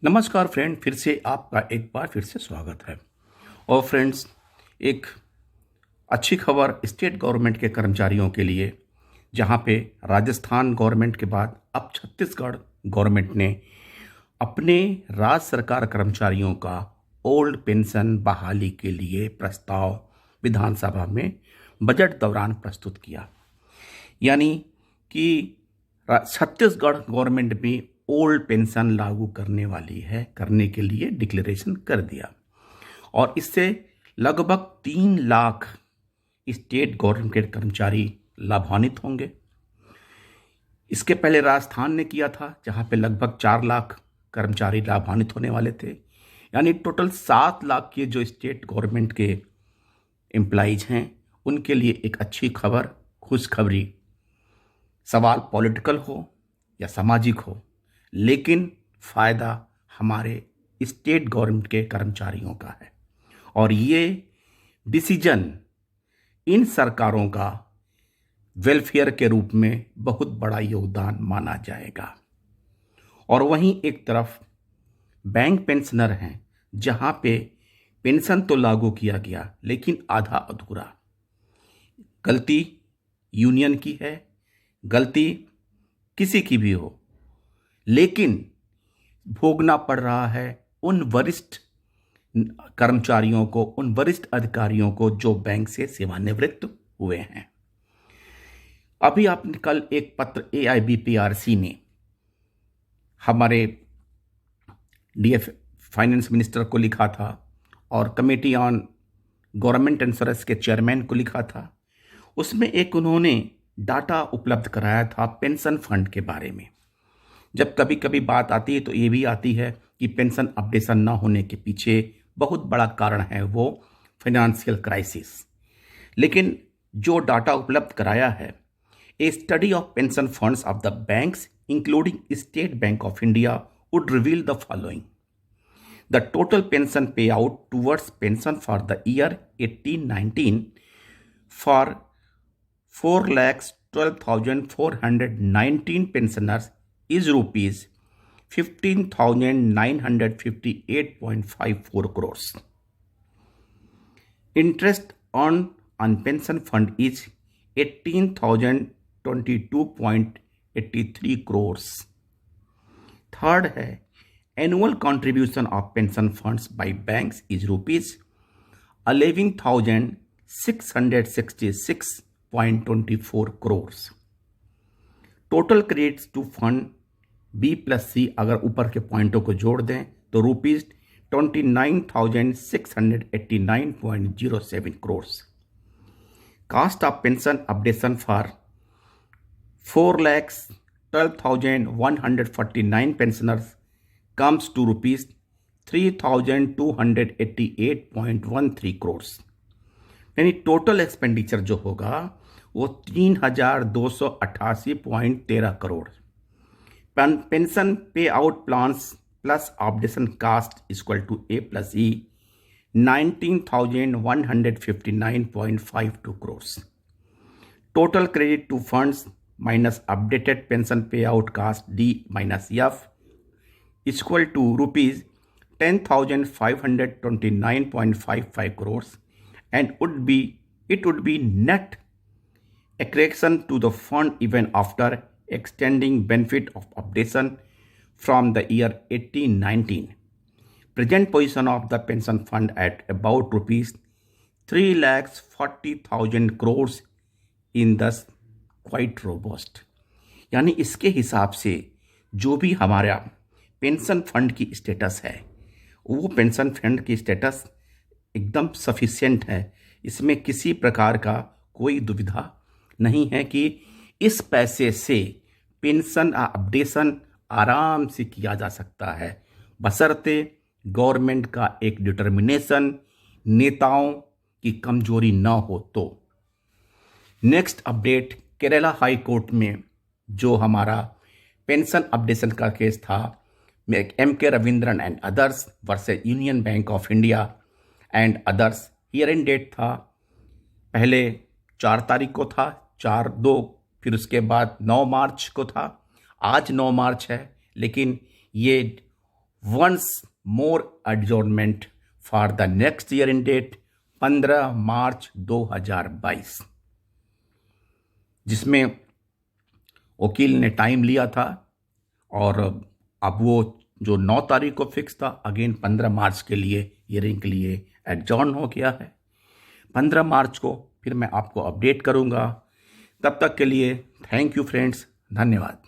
नमस्कार फ्रेंड, फिर से आपका एक बार फिर से स्वागत है। और फ्रेंड्स, एक अच्छी खबर स्टेट गवर्नमेंट के कर्मचारियों के लिए, जहां पे राजस्थान गवर्नमेंट के बाद अब छत्तीसगढ़ गवर्नमेंट ने अपने राज्य सरकार कर्मचारियों का ओल्ड पेंशन बहाली के लिए प्रस्ताव विधानसभा में बजट दौरान प्रस्तुत किया। यानी कि छत्तीसगढ़ गवर्नमेंट भी ओल्ड पेंशन लागू करने के लिए डिक्लेरेशन कर दिया और इससे लगभग 3 लाख स्टेट गवर्नमेंट के कर्मचारी लाभान्वित होंगे। इसके पहले राजस्थान ने किया था, जहां पे लगभग 4 लाख कर्मचारी लाभान्वित होने वाले थे। यानी टोटल 7 लाख के जो स्टेट गवर्नमेंट के एम्प्लॉइज हैं, उनके लिए एक अच्छी खबर, खुशखबरी। सवाल पॉलिटिकल हो या सामाजिक हो, लेकिन फायदा हमारे स्टेट गवर्नमेंट के कर्मचारियों का है और ये डिसीजन इन सरकारों का वेलफेयर के रूप में बहुत बड़ा योगदान माना जाएगा। और वहीं एक तरफ बैंक पेंशनर हैं, जहां पे पेंशन तो लागू किया गया लेकिन आधा अधूरा। गलती यूनियन की है, गलती किसी की भी हो, लेकिन भोगना पड़ रहा है उन वरिष्ठ कर्मचारियों को, उन वरिष्ठ अधिकारियों को जो बैंक से सेवानिवृत्त हुए हैं। अभी आपने कल एक पत्र AIBPRC ने हमारे DF फाइनेंस मिनिस्टर को लिखा था और कमेटी ऑन गवर्नमेंट इंश्योरेंस के चेयरमैन को लिखा था। उसमें एक उन्होंने डाटा उपलब्ध कराया था पेंशन फंड के बारे में। जब कभी कभी बात आती है तो ये भी आती है कि पेंशन अपडेशन ना होने के पीछे बहुत बड़ा कारण है वो फाइनेंशियल क्राइसिस। लेकिन जो डाटा उपलब्ध कराया है, a study of pension funds of the banks including State Bank of India would reveal the following: the total pension pay out towards pension for the year 1819 for 4,12,419 pensioners is rupees 15,958.54 crores. Interest earned on pension fund is 18,022.83 crores. Third है, annual contribution of pension funds by banks is rupees 11,666.24 crores. Total credits to fund B+C अगर ऊपर के पॉइंटों को जोड़ दें तो rupees 29,689.07 crores. Cost of pension updation for 4,12,149 pensioners comes to rupees 3,288.13 crores. यानी टोटल एक्सपेंडिचर जो होगा वो 3,288.13 crore. Pension pay out plans plus updation cost equal to A+E 19,159.52 crores. Total credit to funds minus updated pension pay out cost D-F equal to rupees 10,529.55 crores and it would be net accretion to the fund even after extending benefit of updation from the year 1819. Present position of the pension fund at about rupees 3,40,000 crores in thus quite robust. यानी इसके हिसाब से जो भी हमारा pension fund की status है, वो पेंशन फंड की स्टेटस एकदम सफिशिएंट है। इसमें किसी प्रकार का कोई दुविधा नहीं है कि इस पैसे से पेंशन अपडेशन आराम से किया जा सकता है, बशर्ते गवर्नमेंट का एक डिटर्मिनेशन, नेताओं की कमजोरी ना हो तो। Next update, Kerala high court में जो हमारा पेंशन अपडेशन का केस था, M.K. Ravindran and others versus Union Bank of India and others, hearing date था पहले 4 तारीख को था, 4/2, फिर उसके बाद 9 मार्च को था। आज 9 मार्च है, लेकिन ये once more adjournment for the next year in date 15 March 2022, जिसमें वकील ने टाइम लिया था और अब वो जो 9 तारीख को फिक्स था अगेन 15 मार्च के लिए हियरिंग के लिए एडजॉर्न हो गया है। 15 मार्च को फिर मैं आपको अपडेट करूंगा। तब तक के लिए थैंक यू फ्रेंड्स, धन्यवाद।